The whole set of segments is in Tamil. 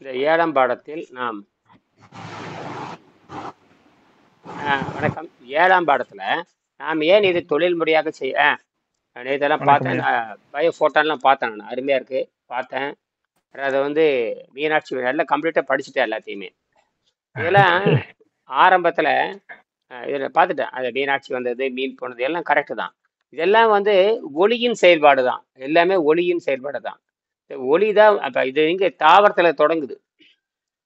இந்த 7ஆம் பாடத்தில் நாம் வணக்கம். 7ஆம் பாடத்துல நாம் ஏன் இது தொழில் முறையாக நேத்தெல்லாம் வணக்கம் பார்த்தேன். ஐயா. பயோ ஃபோட்டான்லாம் பார்த்தேன் நான். அருமையா இருக்கு. பார்த்தேன். அதை வந்து மீனாட்சி எல்லாம் கம்ப்ளீட்டா படிச்சுட்டேன் எல்லாத்தையுமே. இதெல்லாம் ஆரம்பத்துல இதில் பார்த்துட்டேன். அது மீனாட்சி வந்தது, மீன் போனது எல்லாம் கரெக்டு தான். இதெல்லாம் வந்து ஒளியின் செயல்பாடு தான். எல்லாமே ஒளியின் செயல்பாடு தான். ஒளி தான். அப்ப இது இங்க தாவரத்துல தொடங்குது.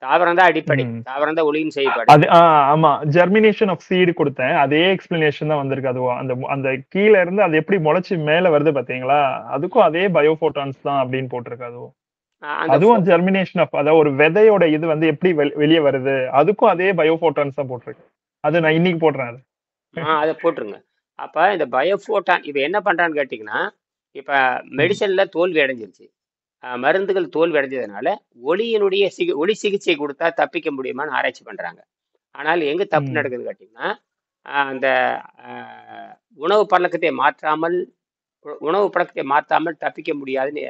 தாவரம் தான் அடிப்படை. ம். தாவரம் தான் ஒளியின் செயல்பாடு. அது ஆமா. ஜெர்மினேஷன் ஆஃப் சீட் குடுத்தேன். அதே எக்ஸ்பிளனேஷன் தான் வந்திருக்கு அதுவும். அந்த அந்த கீழ இருந்து அது எப்படி முளைச்சு மேல வருது பாத்தீங்களா? அதுக்கும் அதே பயோஃபோட்டான்ஸ் தான் அப்படின்னு போட்டிருக்கு அதுவும். அந்த அதுவும் ஜெர்மினேஷன் ஆஃப் அதாவது ஒரு விதையோட இது வந்து எப்படி வெளிய வருது? அதுக்கும் அதே பயோஃபோட்டான்ஸ் தான் போட்டிருக்கு. அது நான் இன்னைக்கு போடுறேன் அது. அதை போட்டுருங்க. அப்ப இந்த பயோஃபோட்டான் இப்ப என்ன பண்றான்னு கேட்டீங்கன்னா, இப்ப ம். மெடிசன்ல தோல்வி அடைஞ்சிருச்சு. மருந்துகள் தோல்வி அடைஞ்சதுனால ஒளியினுடைய ஒளி சிகிச்சை கொடுத்தா தப்பிக்க முடியுமான்னு ஆராய்ச்சி பண்றாங்க. ஆனால் எங்க தப்பு ம். நடக்குதுன்னு கேட்டீங்கன்னா, அந்த அஹ், உணவு பழக்கத்தை மாற்றாமல் உணவு பழக்கத்தை மாற்றாமல் தப்பிக்க முடியாதுன்னு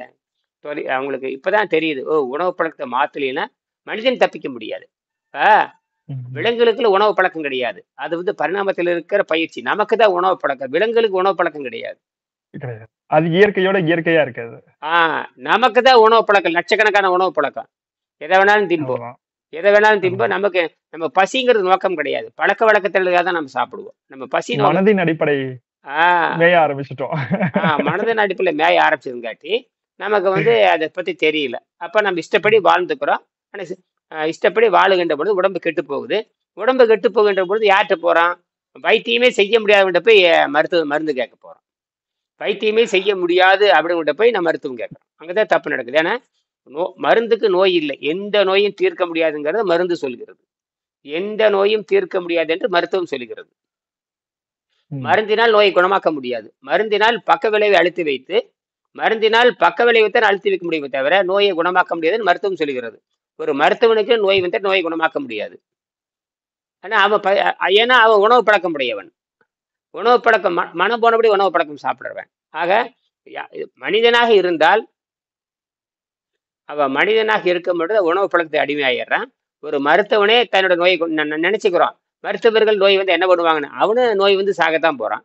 அவங்களுக்கு இப்பதான் தெரியுது. ஓ, உணவு பழக்கத்தை மாத்தலைன்னா மனிதன் தப்பிக்க முடியாது. இப்ப ம். விலங்குகளுக்குள்ள உணவு பழக்கம் கிடையாது. அது வந்து பரிணாமத்தில் இருக்கிற பயிற்சி. நமக்கு தான் உணவு பழக்கம். விலங்குகளுக்கு உணவு பழக்கம் கிடையாது. கிடையாது. அது இயற்கையோட இயற்கையா இருக்காது. நமக்கு தான் உணவு பழக்கம். லட்சக்கணக்கான உணவு பழக்கம். எதை வேணாலும் திம்போம். அவ்வளவுதான். எதை வேணாலும் ஆமா. திம்போம். நமக்கு நம்ம பசிங்கிறது நோக்கம் கிடையாது. பழக்க வழக்கத்திற்காக தான் நம்ம சாப்பிடுவோம். நம்ம பசி நோக்கம். மனதின் அடிப்படை ஆஹ் மேய ஆரம்பிச்சுட்டோம். மனதின் அடிப்பில் மேய ஆரம்பிச்சதுங்காட்டி நமக்கு வந்து அதை பத்தி தெரியல. அப்ப நம்ம இஷ்டப்படி வாழ்ந்துக்கிறோம். ஆனா இஷ்டப்படி வாழுகின்ற பொழுது உடம்பு கெட்டு போகுது. உடம்பு கெட்டு போகின்ற பொழுது யார்கிட்ட போறான்? வைத்தியமே செய்ய முடியாதவன்கிட்ட போய் மருந்து கேட்க போறோம். வைத்தியமே செய்ய முடியாது அப்படிங்கிட்ட போய் நம்ம மருத்துவம் கேட்கறோம். அங்கதான் தப்பு நடக்குது. ஏன்னா மருந்துக்கு நோய் இல்லை. எந்த நோயும் தீர்க்க முடியாதுங்கிறத மருந்து சொல்கிறது. எந்த நோயும் தீர்க்க முடியாது என்று மருத்துவம் சொல்கிறது. ம். மருந்தினால் நோயை குணமாக்க முடியாது. மருந்தினால் பக்க விளைவை அழுத்தி வைத்து மருந்தினால் பக்க விளைவைத்தான் அழுத்தி வைக்க முடியுமே தவிர நோயை குணமாக்க முடியாதுன்னு மருத்துவம் சொல்கிறது. ஒரு மருத்துவனுக்கு நோய் வந்து நோயை குணமாக்க முடியாது. ஆனா ஏன்னா அவன் உணவு பழக்கம் உடையவன். உணவு பழக்கம் மனம் போனபடி உணவு பழக்கம் சாப்பிடுறவன். ஆக மனிதனாக இருந்தால் அவன் மனிதனாக இருக்கும் பொழுது உணவு பழக்கத்தை அடிமையாயிடுறான். ஒரு மருத்துவனே தன்னோட நோயை நினைச்சுக்கிறான். மருத்துவர்கள் நோய் வந்து என்ன பண்ணுவாங்கன்னு அவனு நோய் வந்து சாகத்தான் போறான்.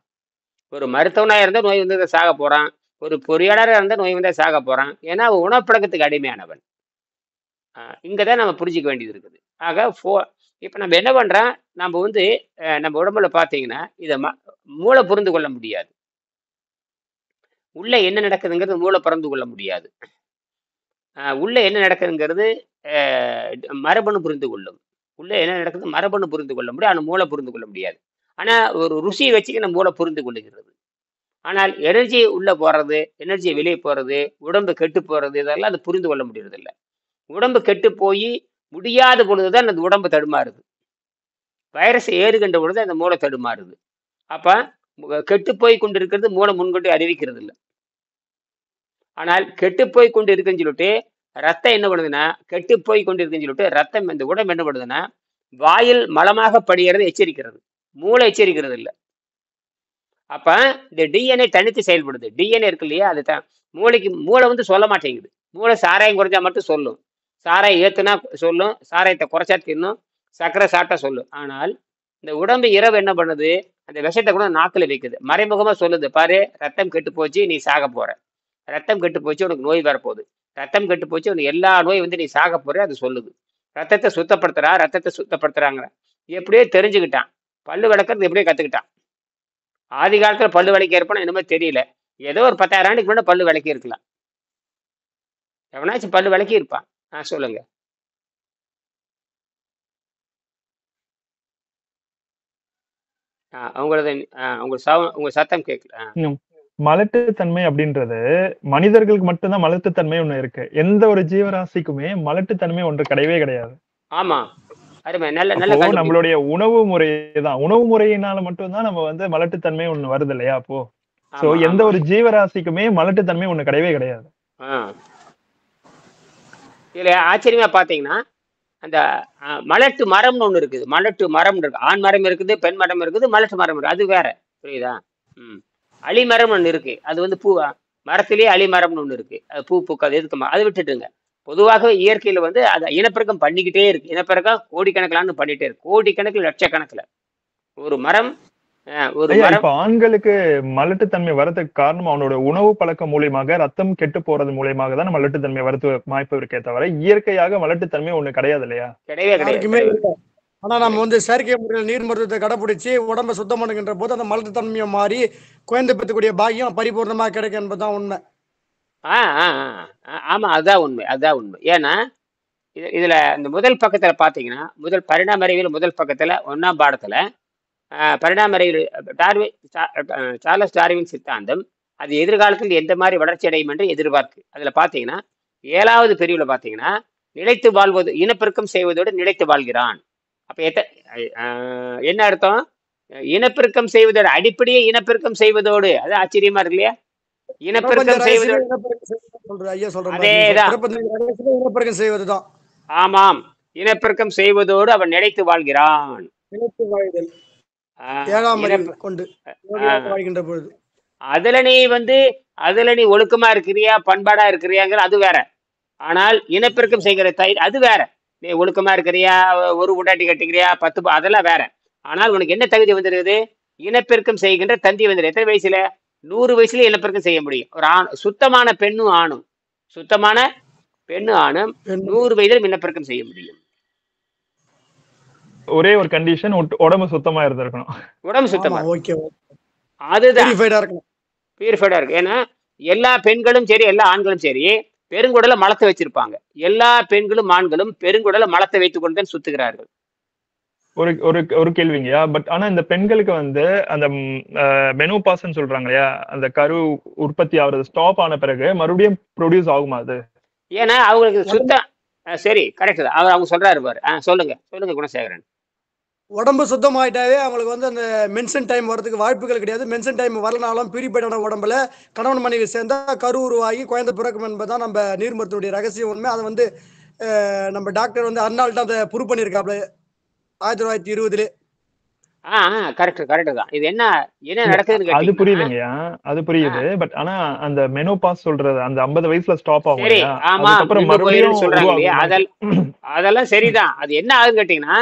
ஒரு மருத்துவனா இருந்தா நோய் வந்து சாக போறான். ஒரு பொறியாளராக இருந்தா நோய் வந்து சாக போறான். ஏன்னா அவன் உணவு பழக்கத்துக்கு அடிமையானவன். இங்கதான் நம்ம புரிஞ்சுக்க வேண்டியது இருக்குது. ஆக இப்ப நம்ம என்ன பண்றோம்? நம்ம வந்து நம்ம உடம்புல பாத்தீங்கன்னா இத மூளை புரிந்து கொள்ள முடியாது. உள்ள என்ன நடக்குதுங்கிறது மூளை புரிந்து கொள்ள முடியாது. உள்ள என்ன நடக்குதுங்கிறது மரபணு புரிந்து கொள்ளும். உள்ள என்ன நடக்குது மரபணு புரிந்து கொள்ள முடியும். ஆனா மூளை புரிந்து கொள்ள முடியாது. ஆனா ஒரு ருசியை வச்சுக்க நம்ம மூளை புரிந்து கொள்ளுகிறது. ஆனால் எனர்ஜி உள்ள போறது, எனர்ஜி வெளியே போறது, உடம்பு கெட்டு போறது இதெல்லாம் அது புரிந்து கொள்ள முடியறது இல்ல. உடம்பு கெட்டு போய் முடியாத பொழுதுதான் அந்த உடம்பு தடுமாறுது. வைரஸ் ஏறுகின்ற பொழுது அந்த மூளை தடுமாறுது. அப்ப கெட்டு போய் கொண்டிருக்கிறது மூளை முன்கூட்டி அறிவிக்கிறது இல்லை. ஆனால் கெட்டு போய் கொண்டு இருக்குன்னு சொல்லிட்டு ரத்தம் என்ன பண்ணுதுன்னா கெட்டு போய் கொண்டு இருக்குன்னு சொல்லிட்டு ரத்தம் இந்த உடம்பு என்ன பண்ணுதுன்னா வாயில் மலமாக படிகிறது எச்சரிக்கிறது. மூளை எச்சரிக்கிறது இல்லை. அப்ப இந்த டிஎன்ஏ தனித்து செயல்படுது. டிஎன்ஏ இருக்கு இல்லையா, அது மூளை வந்து சொல்ல மாட்டேங்குது. மூளை சாராயம் குறைஞ்சா மட்டும் சொல்லும். சாராயம் ஏத்துனா சொல்லும், சாராயத்தை குறைச்சா தின்னும், சர்க்கரை சாப்பிட்டா சொல்லும். ஆனால் இந்த உடம்பு இரவு என்ன பண்ணுது? அந்த விஷத்தை கூட நாக்குல வைக்குது. மறைமுகமா சொல்லுது, பாரு ரத்தம் கெட்டு போச்சு, நீ சாக போற. ரத்தம் கெட்டு போச்சு, உனக்கு நோய் வரப்போகுது. ரத்தம் கெட்டு போச்சு, உனக்கு எல்லா நோய் வந்து நீ சாக போற, அது சொல்லுது. ரத்தத்தை சுத்தப்படுத்துறாங்க. எப்படியோ தெரிஞ்சுக்கிட்டான். பல்லு விளக்குறது எப்படியோ கத்துக்கிட்டான். ஆதி காலத்துல பல்லு விளக்கி இருப்பான்னு என்னமோ தெரியல. ஏதோ ஒரு 10,000 ஆண்டுக்கு முன்னாடி பல்லு விளக்கி இருக்கலாம். எவனாச்சும் பல்லு விளக்கி இருப்பான். சொல்லுங்க. உங்களது உங்க சத்தம் கேட்கல. ம். மலட்டுத்தன்மை அப்படின்றது மனிதர்களுக்கு மட்டும்தான் மலட்டுத்தன்மை ஒண்ணு இருக்கு. எந்த ஒரு ஜீவராசிக்குமே மலட்டுத்தன்மை ஒன்று கிடையவே கிடையாது. ஆமா, அருமை. நல்ல நல்ல அப்போ கண்டுபிடிப்பு. நம்மளுடைய உணவு முறை தான். உணவு முறையினால மட்டும்தான் நம்ம வந்து மலட்டுத்தன்மை ஒண்ணு வருது இல்லையா அப்போ? சோ ஆமா எந்த ஆமா. ஒரு ஜீவராசிக்குமே மலட்டுத்தன்மை ஒண்ணு கிடையவே கிடையாது. ஆ இதுல ஆச்சரியமா பாத்தீங்கன்னா அந்த மலட்டு மரம்னு ஒண்ணு இருக்குது. மலட்டு மரம் இருக்கு. ஆண் மரம் இருக்குது, பெண் மரம் இருக்குது, மலட்டு மரம் இருக்கு. அது வேற. புரியுதா? ம். அலிமரம் ஒண்ணு இருக்கு. அது வந்து மரத்திலேயே அலிமரம்னு ஒண்ணு இருக்கு. அது பூ பூக்காது. எதுக்கு அதை விட்டுட்டுங்க. பொதுவாகவே இயற்கையில வந்து அதை இனப்பெருக்கம் பண்ணிக்கிட்டே இருக்கு. இனப்பெருக்கம் கோடிக்கணக்கிலான்னு பண்ணிட்டே இருக்கு. கோடிக்கணக்கில், லட்சக்கணக்குல. ஒரு மரம் ஒரு ஐயா மரம் இப்ப ஆண்களுக்கு மலட்டுத்தன்மை வரதுக்கு காரணம் அவனோட உணவு பழக்கம் மூலியமாக ரத்தம் கெட்டு போறது மூலியமாக தான் மலட்டுத்தன்மை வரது வாய்ப்பு இருக்கே தவிர இயற்கையாக மலட்டுத்தன்மை ஒண்ணு கிடையாது இல்லையா? கிடையவே கிடையாது, யாருக்குமே கிடையவே இல்லை. ஆனா நம்ம கிடையாது. வந்து செயற்கை முறையில் நீர் மருத்துவத்தை கடைபிடிச்சு உடம்ப சுத்தம் பண்ணுகின்ற போது அந்த மலட்டுத்தன்மையை மாறி குழந்தை பெற்றக்கூடிய பாக்கியம் பரிபூர்ணமாக கிடைக்கும் என்பதுதான் உண்மை. ஆ ஆ ஆ, ஆமா, அதுதான் உண்மை, அதுதான் உண்மை. ஏன்னா இதுல இந்த முதல் பக்கத்துல பாத்தீங்கன்னா, முதல் பரிணாம அறிவியல் முதல் பக்கத்துல 1ஆம் பாடத்துல பரிணாம அறிவியல் டார்வின் சார்லஸ் டார்வின் சித்தாந்தம் அது எதிர்காலத்தில் எந்த மாதிரி வளர்ச்சி அடையும் என்று எதிர்பார்க்கு. அதுல பாத்தீங்கன்னா 7வது பிரிவுல பாத்தீங்கன்னா, நிலைத்து வாழ்வது, இனப்பெருக்கம் செய்வதோடு நிலைத்து வாழ்கிறான். அப்ப என்ன அர்த்தம்? இனப்பெருக்கம் செய்வதோடு, அடிப்படையே இனப்பெருக்கம் செய்வதோடு, அது ஆச்சரியமா இருக்கு இல்லையா? பிரபஞ்ச இனப்பெருக்கம் ரகசியமே செய்வதோடு, இனப்பெருக்கம் செய்வது சொல்ற ஐயா சொல்ற மாதிரி அதேதான். பிரபஞ்ச ரகசியமே இனப்பெருக்கம் செய்வதுதான். ஆமாம், இனப்பெருக்கம் செய்வதோடு அவன் நிலைத்து வாழ்கிறான். நிலைத்து வாழ்தல் ஆஹ் 7ஆம் அறிவு இனப்ப கொண்டு ஆஹ் வாழ்கின்ற பொழுது அதுல நீ வந்து அதுல நீ ஒழுக்கமா இருக்கிறியா, பண்பாடா இருக்கிறியாங்கிற அது வேற. ஆனால் இனப்பெருக்கம் செய்கிற அது வேற. நீ ஒழுக்கமா இருக்கிறியா, ஒரு உண்டாட்டி கட்டிக்கிறியா, 10 அதெல்லாம் வேற. ஆனால் உனக்கு என்ன தகுதி வந்துருக்குது? இனப்பெருக்கம் செய்கின்ற தந்தி வந்துரு. எத்தனை வயசுல? 100 வயசுல இனப்பெருக்கம் செய்ய முடியும். ஒரு ஆண், சுத்தமான பெண்ணும் ஆணும், சுத்தமான பெண்ணும் ஆணும் 100 வயதிலும் இனப்பெருக்கம் செய்ய முடியும். ஒரே ஒரு கண்டிஷன், உடம்பு சுத்தமா இருந்திருக்கணும். உடம்பு சுத்தமா ஆமா ஓகே அதுதான் பியூரிஃபைடா இருக்கணும். பியூரிஃபைடா இருக்கு. ஏன்னா எல்லா பெண்களும் சரி, எல்லா ஆண்களும் சரி, பெருங்குடலை மலத்தை வச்சிருப்பாங்க. எல்லா பெண்களும் ஆண்களும் பெருங்குடலை மலத்தை வைத்துக் கொண்டு தான் சுத்துகிறார்கள். ஒரு ஒரு ஒரு கேள்விங்கய்யா. பட் ஆனா இந்த பெண்களுக்கு வந்து அந்த மெனோபாஸ்ன்னு சொல்றாங்க இல்லையா, அந்த கரு உற்பத்தி ஆகுறது ஸ்டாப் ஆன பிறகு மறுபடியும் ப்ரொடியூஸ் ஆகுமா அது? ஏன்னா அவங்களுக்கு சுத்தம் சரி, கரெக்ட் தான். அவங்க சொல்றாரு பாரு. சொல்லுங்க சொல்லுங்க குணசேகரன். உடம்பு சுத்தமாயிட்டாவே அவங்களுக்கு வந்து அந்த மென்சன் டைம் வரதுக்கு வாய்ப்புகள் கிடையாது. மென்சன் டைம் வரனாலும் பியூரிஃபைடான உடம்புல கணவன் மனைவி சேர்ந்தா கரு உருவாகி குழந்தை பிறக்கும் என்பதுதான் நம்ம நீர் மருத்துவடைய ரகசிய உண்மை. அதை வந்து நம்ம டாக்டர் வந்து அர்னால்ட் அதை ப்ரூவ் பண்ணியிருக்காப்ல 1920. கரெக்ட் கரெக்ட் தான். இது என்ன நடக்குதுன்னு அது கேட்டீங்கன்னா, புரியுதுங்கய்யா, அது புரியுது. பட் ஆனா அந்த மெனோபாஸ் சொல்றது அந்த 50 வயசுல ஸ்டாப் ஆகும் சரி, இல்லையா, ஆமா, அதுக்கப்புறம் நின்னு போயிருன்னு மறுபடியும் சொல்றாங்க இல்லையா, உருவாகும். அதெல்லாம் சரிதான். அது என்ன ஆகுதுன்னு கேட்டீங்கன்னா,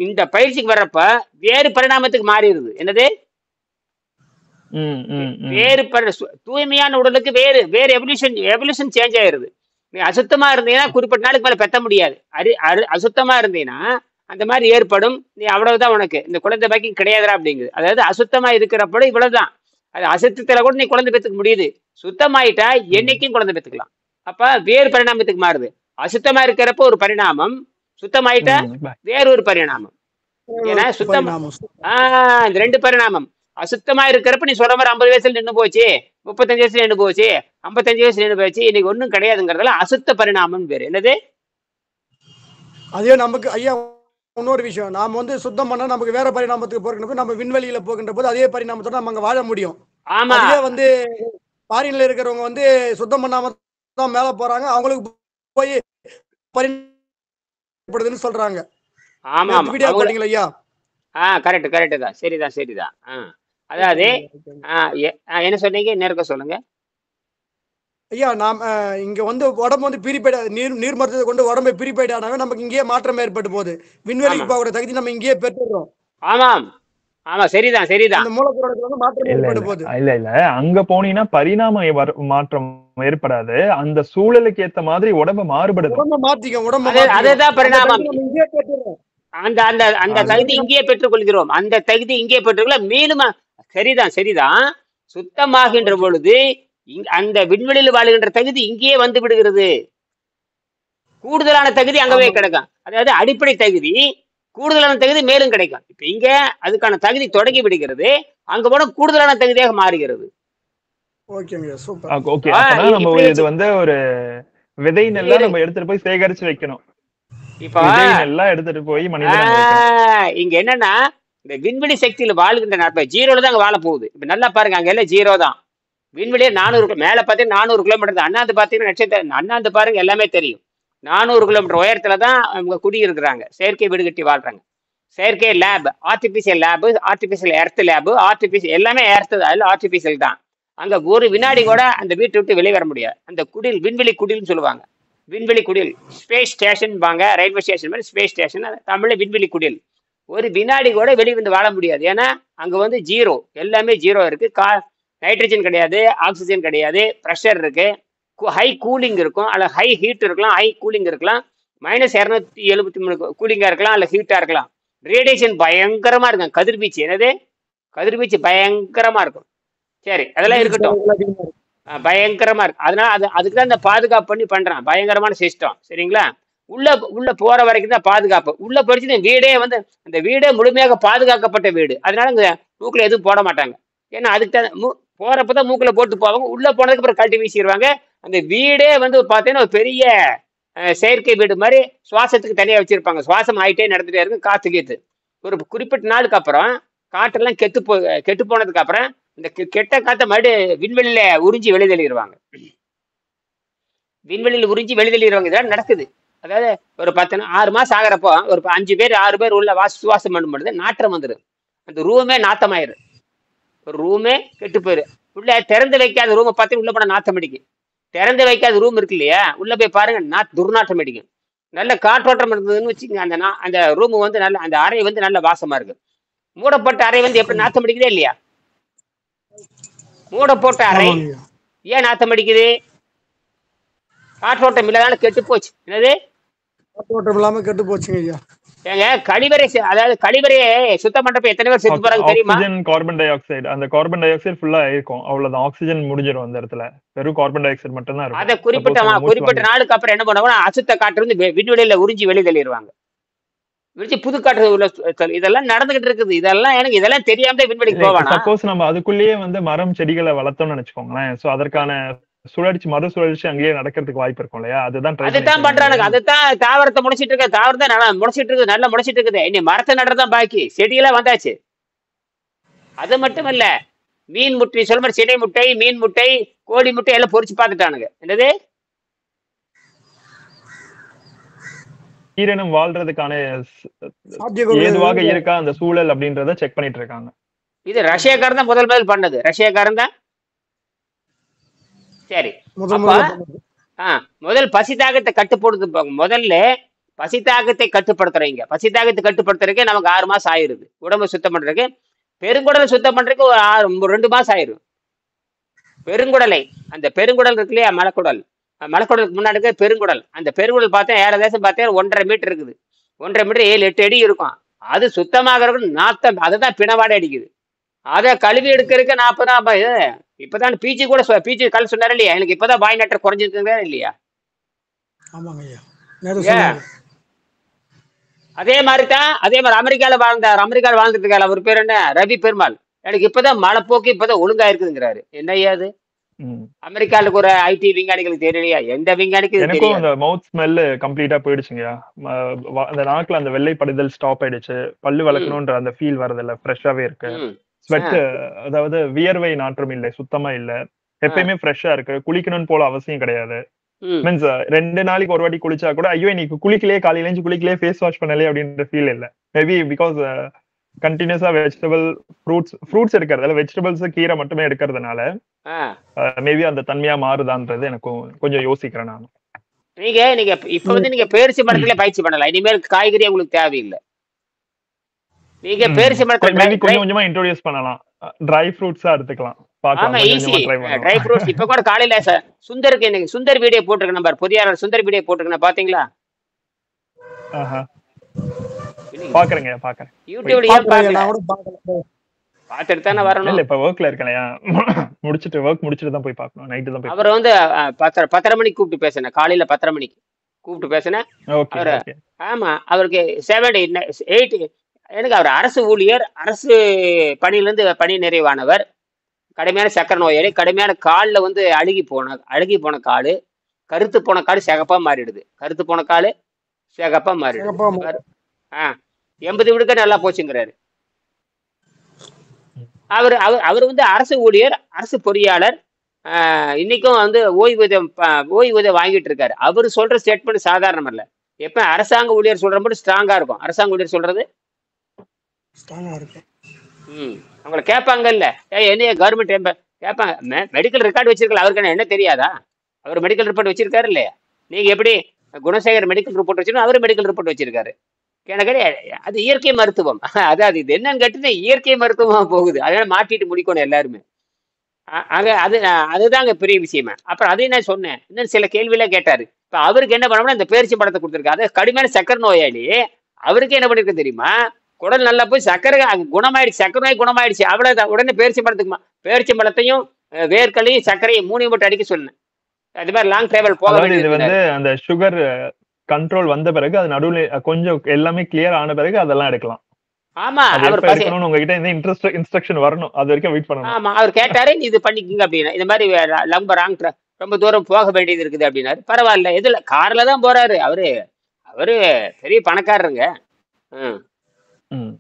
இந்த பயிற்சிக்கு வர்றப்ப வேறு பரிணாமத்துக்கு மாறிடுது. என்னது? வேறு தூய்மையான உடலுக்கு வேறு வேறு எவல்யூஷன் சேஞ்ச் ஆயிருது. நீ அசுத்தமா இருந்தீங்கன்னா குறிப்பிட்ட நாளுக்கு மேல பெத்த முடியாது. அசுத்தமா இருந்தீங்கன்னா அந்த மாதிரி ஏற்படும். நீ அவ்வளவுதான், உனக்கு இந்த குழந்தை பாக்கியம் கிடையாதுடா அப்படிங்குது. அதாவது அசுத்தமா இருக்கிறப்ப இவ்வளவுதான். அது அசுத்தத்துல கூட நீ குழந்தை பெற்றுக்க முடியுது. சுத்தமாயிட்டா என்னைக்கும் குழந்தை பெற்றுக்கலாம். அப்ப வேறு பரிணாமத்துக்கு மாறுது. அசுத்தமா இருக்கிறப்ப ஒரு பரிணாமம், சுத்தமாயிட்டா வேறொரு பரிணாமம். ஏன்னா சுத்தம் இந்த 2 பரிணாமம். அசுத்தமா இருக்கிறப்ப நீ சொல்ற மாதிரி 50 வயசுல நின்று போச்சு, 35 வயசுல நின்று போச்சு, 55 வயசுல நின்று போச்சு, இன்னைக்கு ஒன்றும் கிடையாதுங்கிறதுல அசுத்த பரிணாமம் பேரு. என்னது? அதே நமக்கு ஐயா இன்னொரு விஷயம், நாம வந்து சுத்தம் பண்ணா நமக்கு வேற பரிணாமத்துக்கு போகின்ற போது, நம்ம விண்வெளியில போகின்ற போது அதே பரிணாமத்தோட நம்ம அங்க வாழ முடியும். ஆமா, அதே வந்து ஃபாரின்ல இருக்கிறவங்க வந்து சுத்தம் பண்ணாம தான் மேல போறாங்க, அவங்களுக்கு போய் பரிணாமப்படுதுன்னு சொல்றாங்க. ஆமா, வீடியோ போட்டீங்களா ஐயா? கரெக்ட் கரெக்ட் தான், சரிதான் சரிதான். அதாவது என்ன சொன்னீங்க, நேர்க்க சொல்லுங்க ஐயா. நாம இங்க வந்து உடம்பு வந்து பிரிப்பைட் நீர் மருத்துவத்தை கொண்டு உடம்பை பிரிப்பைட் ஆனாவே நமக்கு இங்கேயே மாற்றம் ஏற்பட்டு போகுது. விண்வெளிக்கு போகிற தகுதி நம்ம இங்கேயே பெற்றுறோம். ஆமாம் ஆமா, சரிதான் சரிதான். அந்த மூலப்பொருளுக்கு வந்து மாற்றம் ஏற்பட்டு போகுது. இல்ல அங்க போனீங்கன்னா பரிணாம மாற்றம் ஏற்படாது. அந்த சூழலுக்கு ஏத்த மாதிரி உடம்பு மாறுபடுது. உடம்ப மாத்திக்கும், அதுதான் பரிணாமம். அந்த அந்த அந்த தகுதி இங்கே பெற்றுக் கொள்கிறோம். அந்த தகுதி இங்கே பெற்றுக்கொள்ள மேலும் சரிதான் சரிதான். சுத்தமாகின்ற பொழுது அந்த விண்வெளியில் வாழ்கின்ற தகுதி இங்கேயே வந்து விடுகிறது. கூடுதலான தகுதி அங்கவே கிடைக்கும். அதாவது அடிப்படை தகுதி, கூடுதலான தகுதி மேலும் கிடைக்கும். இப்ப இங்க அதுக்கான தகுதி தொடங்கி விடுகிறது, அங்க போன கூடுதலான தகுதியாக மாறுகிறது. நம்ம இது வந்து ஒரு விதை நெல்லை நம்ம எடுத்துட்டு போய் சேகரிச்சு வைக்கணும். இப்ப எல்லாம் எடுத்துட்டு போய் இங்க என்னன்னா, இந்த விண்வெளி சக்தியில வாழ்கின்ற நாட்கள் ஜீரோல தான் அங்க வாழ போகுது. இப்ப நல்லா பாருங்க, அங்க எல்லாம் ஜீரோ தான். விண்வெளியே 400 மேல பாத்தீங்கன்னா 400 கிலோமீட்டர் தான். அண்ணாந்து பாத்தீங்கன்னா நட்சத்திரம், அண்ணாந்து பாருங்க எல்லாமே தெரியும். 400 கிலோமீட்டர் உயரத்துல தான் அவங்க குடி இருக்கிறாங்க, செயற்கை வீடு கட்டி வாழ்றாங்க. செயற்கை lab, artificial lab, artificial earth lab, artificial எல்லாமே எர்த் தான், ஆர்டிபிஷியல் தான். அங்க ஒரு வினாடி கூட அந்த வீட்டை விட்டு வெளியே வர முடியாது. அந்த குடில் விண்வெளி குடில்னு சொல்லுவாங்க. விண்வெளி குடில், ஸ்பேஸ் ஸ்டேஷன் பாங்க, ரயில்வே ஸ்டேஷன் மாதிரி ஸ்பேஸ் ஸ்டேஷன், தமிழ்ல விண்வெளி குடில். ஒரு வினாடி கூட வெளியே வந்து வாழ முடியாது. ஏன்னா அங்க வந்து ஜீரோ, எல்லாமே ஜீரோ இருக்கு. நைட்ரஜன் கிடையாது, ஆக்சிஜன் கிடையாது, ப்ரெஷர் இருக்கு, ஹை கூலிங் இருக்கும், அல்ல ஹை ஹீட் இருக்கலாம், ஹை கூலிங் இருக்கலாம், -273 கூலிங்கா இருக்கலாம், அல்ல ஹீட்டா இருக்கலாம். ரேடியேஷன் பயங்கரமா இருக்கும், கதிர்வீச்சு. என்னது கதிர்வீச்சு பயங்கரமா இருக்கும். சரி, அதெல்லாம் இருக்கட்டும். பயங்கரமா இருக்கு. அதனால அதுக்கு தான் இந்த பாதுகாப்பு பண்ணி பண்றான், பயங்கரமான சிஸ்டம். சரிங்களா? உள்ள போற வரைக்கும் தான் பாதுகாப்பு. உள்ள போயிடுச்சு வீடே வந்து அந்த வீடே முழுமையாக பாதுகாக்கப்பட்ட வீடு. அதனால இந்த மூக்குல எதுவும் போட மாட்டாங்க. ஏன்னா அதுக்கு தான் போறப்பதான் மூக்குல போட்டு போவாங்க. உள்ள போனதுக்கு அப்புறம் கழட்டி வீசிடுவாங்க. அந்த வீடே வந்து பார்த்தீங்கன்னா ஒரு பெரிய செயற்கை வீடு மாதிரி சுவாசத்துக்கு தனியா வச்சிருப்பாங்க. சுவாசம் ஆயிட்டே நடந்துட்டே இருக்கும், காத்து கீத்து. ஒரு குறிப்பிட்ட நாளுக்கு அப்புறம் காற்றெல்லாம் கெட்டு போனதுக்கு அப்புறம் இந்த கெட்ட காத்த மறுபடியும் விண்வெளியில உறிஞ்சி வெளிதள்ளிடுவாங்க. விண்வெளியில் உறிஞ்சி வெளிதள்ளிடுவாங்க. இதெல்லாம் நடக்குது. அதாவது ஒரு 6 மாசம் ஆகிறப்போ ஒரு 5 பேர் 6 பேர் உள்ள சுவாசம் பண்ணும்பொழுது நாற்றம் வந்துடும். அந்த ரூமே நாத்தமாயிரும். ஒரு ரூமே கெட்டு போயிரு. உள்ள திறந்து வைக்காத ரூமை பார்த்து உள்ள போன நாத்தம் அடிக்கும். திறந்து வைக்காத ரூம் இருக்கு இல்லையா, உள்ள போய் பாருங்க, துர்நாற்றம் அடிக்கும். நல்ல காற்றோட்டம் இருந்ததுன்னு வச்சுக்கோங்க, அந்த ரூம் வந்து நல்ல, அந்த அறை வந்து நல்ல வாசமா இருக்கு. மூடப்பட்ட அறை வந்து எப்படி நாத்தம் அடிக்குதே இல்லையா? மூடப்பட்ட அறை ஏன் நாத்தம் அடிக்குது? காற்றோட்டம் இல்லாத கெட்டு போச்சு. என்னது காற்றோட்டம் இல்லாம கெட்டு போச்சுங்க ஐயா. ஏங்க கழிவறை, அதாவது கழிவறையை சுத்தம் பண்றப்ப எத்தனை பேர் செத்து போறாங்க தெரியுமா? கார்பன் டை ஆக்சைடு, அந்த கார்பன் டை ஆக்சைடு ஃபுல்லா இருக்கும், அவ்வளவுதான். ஆக்சிஜன் முடிஞ்சிடும் அந்த இடத்துல, வெறும் கார்பன் டை ஆக்சைடு மட்டும் தான் இருக்கும். அதை குறிப்பிட்ட நாளுக்கு அப்புறம் என்ன பண்ணுவாங்கன்னா, அசுத்த காற்று வந்து விண்வெளியில உறிஞ்சி வெளிதள்ளிடுவாங்க. விரிச்சு புது காற்று உள்ள. இதெல்லாம் நடந்துகிட்டு இருக்குது. இதெல்லாம் எனக்கு இதெல்லாம் தெரியாம விண்வெளிக்கு போவானா? சப்போஸ் நம்ம அதுக்குள்ளேயே வந்து மரம் செடிகளை வளர்த்தோம்னு நினைச்சுக்கோங்களேன், சோ அதற்கான மறுசுழற்சி அங்கேயே நடக்கிறதுக்கு வாய்ப்பு இருக்கும் இல்லையா? அதுதான் பண்றானுங்க. அதுதான் தாவரத்தை முளைச்சிட்டு இருக்க, தாவரத்தை முளைச்சிட்டு இருக்குது, நல்லா முளைச்சிட்டு இருக்குது. இனி மரத்தை நடுறதான் பாக்கி. செடியெல்லாம் வந்தாச்சு. அது மட்டும் இல்ல, மீன் முட்டை சொல்ல மாதிரி சினை முட்டை, மீன் முட்டை, கோழி முட்டை எல்லாம் பொறிச்சு பார்த்துட்டானுங்க. என்னது ஈரனம் வாழ்றதுக்கான ஏதுவாக இருக்கா அந்த சூழல் அப்படின்றத செக் பண்ணிட்டு இருக்காங்க. இது ரஷ்யாக்காரன் தான் முதல் பண்ணது. ரஷ்யாக்காரன் தான். சரி, முதல் பசி தாகத்தை கட்டுப்படுத்து. முதல்ல பசி தாகத்தை கட்டுப்படுத்துறீங்க. பசி தாகத்தை கட்டுப்படுத்துறதுக்கு நமக்கு 6 மாசம் ஆயிருது. உடம்பு சுத்தம் பண்றதுக்கு, பெருங்குடலை சுத்தம் பண்றதுக்கு ஒரு 2 மாசம் ஆயிரும். பெருங்குடலை, அந்த பெருங்குடல் இருக்கு இல்லையா, மலைக்குடலுக்கு முன்னாடி பெருங்குடல். அந்த பெருங்குடல் பார்த்தா ஏறதேசம் பார்த்தா 1.5 மீட்டர் இருக்குது. 1.5 மீட்டர் 7-8 அடி இருக்கும். அது சுத்தமாக நாத்தம், அதுதான் பிணவாடை அடிக்குது. அதை கழுவி எடுக்கிறதுக்கு 40 இப்பதான் பீச்சு கூட பீச்சு கல் சொன்னாரு இல்லையா, எனக்கு இப்பதான் பாய் நட்டர் குறைஞ்சிருக்குங்க இல்லையா? அதே மாதிரி அமெரிக்கால வாழ்ந்துட்டு இருக்காரு. அவர் பேர் என்ன, ரவி பெருமாள். எனக்கு இப்பதான் மழை போக்கு இப்பதான் ஒழுங்கா இருக்குங்கிறாரு. என்னையா அது? அமெரிக்காவுக்கு ஒரு ஐடி விஞ்ஞானிகளுக்கு தெரியலையா? எந்த விஞ்ஞானிக்கு அந்த மவுத் ஸ்மெல் கம்ப்ளீட்டா போயிடுச்சுங்க. அந்த நாக்குல அந்த வெள்ளை படிதல் ஸ்டாப் ஆயிடுச்சு. பல்லு வளர்க்கணும்ன்ற அந்த ஃபீல் வரதில்ல, ஃப்ரெஷ்ஷாவே இருக்கு. ஸ்வெட், அதாவது வியர்வை நாற்றம் இல்லை, சுத்தமா இல்ல. எப்பயுமே ஃப்ரெஷ்ஷா இருக்கு. குளிக்கணும்னு போல அவசியம் கிடையாது. மீன்ஸ் 2 நாளைக்கு ஒரு வாட்டி குளிச்சா கூட ஐயோ இன்னைக்கு குளிக்கலையே, காலையில இருந்து குளிக்கலையே, ஃபேஸ் வாஷ் பண்ணலையே அப்படின்ற ஃபீல் இல்ல. மேபி பிகாஸ் கண்டினியூஸா வெஜிடபிள் ஃப்ரூட்ஸ் எடுக்கிறதுல வெஜிடபிள்ஸ் கீரை மட்டுமே எடுக்கிறதுனால மேபி அந்த தன்மையா மாறுதான்றது எனக்கு கொஞ்சம் யோசிக்கிறேன் நான். நீங்க இப்ப வந்து நீங்க பேரிச்சி மரத்துல பயிற்சி பண்ணலாம். இனிமேல் காய்கறி உங்களுக்கு தேவையில்லை. நீங்க பேரிச்சி மரத்துல கொஞ்சம் கொஞ்சமா இன்ட்ரோடியூஸ் பண்ணலாம். ட்ரை ஃப்ரூட்ஸா எடுத்துக்கலாம். ஆமா, ஈஸி ட்ரை ஃப்ரூட்ஸ். இப்ப கூட காலையில சுந்தருக்கு எனக்கு சுந்தர் வீடியோ போட்டிருக்கேன். நம்பர் பொதியாளர் சுந்தர் வீடியோ போட்டிருக்கேன், பாத்தீங்களா? பாக்குறேங்க, பாக்குறேன். யூடியூப்ல பாத்துட்டு தானே வரணும். இல்ல இப்ப வர்க்ல இருக்கலையா, முடிச்சிட்டு தான் போய் பார்க்கணும். நைட் தான் போய். அவர் வந்து 10:30 மணிக்கு கூப்பிட்டு பேசினேன். காலையில 10:30 மணிக்கு கூப்பிட்டு பேசினேன். ஆமா, அவருக்கு 78. எனக்கு அவர் அரசு ஊழியர், அரசு பணியிலிருந்து பணி நிறைவானவர். கடுமையான சக்கரை நோயாளி. கடுமையான காலில் வந்து அழுகி போன காலு, கருத்து போன காலு சிகப்பா மாறிடுது. கருத்து போன காலு சிகப்பா மாறிடுது. 80 விழுக்க நல்லா போச்சுங்கிறாரு. அவர் வந்து அரசு ஊழியர், அரசு பொறியாளர். இன்னைக்கும் வந்து ஓய்வூதியம் வாங்கிட்டு இருக்காரு. அவர் சொல்ற ஸ்டேட்மெண்ட் சாதாரணம் இல்ல. எப்ப அரசாங்க ஊழியர் சொல்ற மட்டும் ஸ்ட்ராங்கா இருக்கும். அரசாங்க ஊழியர் சொல்றது அவங்கள கேட்பாங்க இல்ல, என்ன கவர்மெண்ட் கேட்பாங்க. மெடிக்கல் ரெக்கார்டு வச்சிருக்கல, அவருக்கு என்ன தெரியாதா? அவர் மெடிக்கல் ரிப்போர்ட் வச்சிருக்காரு இல்லையா? நீங்க எப்படி குணசேகர் மெடிக்கல் ரிப்போர்ட் வச்சிருக்கோம், அவரு மெடிக்கல் ரிப்போர்ட் வச்சிருக்காரு. எனக்கு அது இயற்கை மருத்துவம். அதாவது இது என்னன்னு கேட்டீங்கன்னா இயற்கை மருத்துவமா போகுது. அதனால மாற்றிட்டு முடிக்கணும் எல்லாருமே. ஆக அதுதாங்க பெரிய விஷயமே. அப்புறம் அதையும் நான் சொன்னேன். இன்னும் சில கேள்வியெல்லாம் கேட்டாரு. இப்ப அவருக்கு என்ன பண்ணோம்னா இந்த பேரிச்சம் பழத்தை கொடுத்துருக்கு. அது கடுமையான சக்கரை நோயாளி. அவருக்கு என்ன பண்ணிருக்கு தெரியுமா? குடல் நல்லா போய் சக்கரை குணமாயிடுச்சு, சக்கரை நோய் குணமாயிடுச்சு. அவ்வளவுதான். உடனே பேரிச்சம் பழத்துக்குமா பேரிச்சம் பழத்தையும் வேர்க்கலையும் சர்க்கரையும் 3 மட்டும் அடிக்க சொன்னேன். அது மாதிரி லாங் டிராவல் போக அதாவது இது வேண்டியது. அந்த சுகர் கண்ட்ரோல் வந்த பிறகு அது நடுவுல கொஞ்சம் எல்லாமே கிளியர் ஆன பிறகு அதெல்லாம் எடுக்கலாம். ஆமா, அவர் உங்ககிட்ட இந்த இன்ஸ்ட்ரக்ஷன் வரணும், அது வரைக்கும் வெயிட் பண்ணணும். ஆமா, அவர் கேட்டாரு இது பண்ணிக்கங்க அப்படின்னா. இந்த மாதிரி ரொம்ப தூரம் போக வேண்டியது இருக்குது அப்படின்னாரு. பரவாயில்ல, எதுல கார்ல தான் போறாரு. அவரு பெரிய பணக்காரருங்க.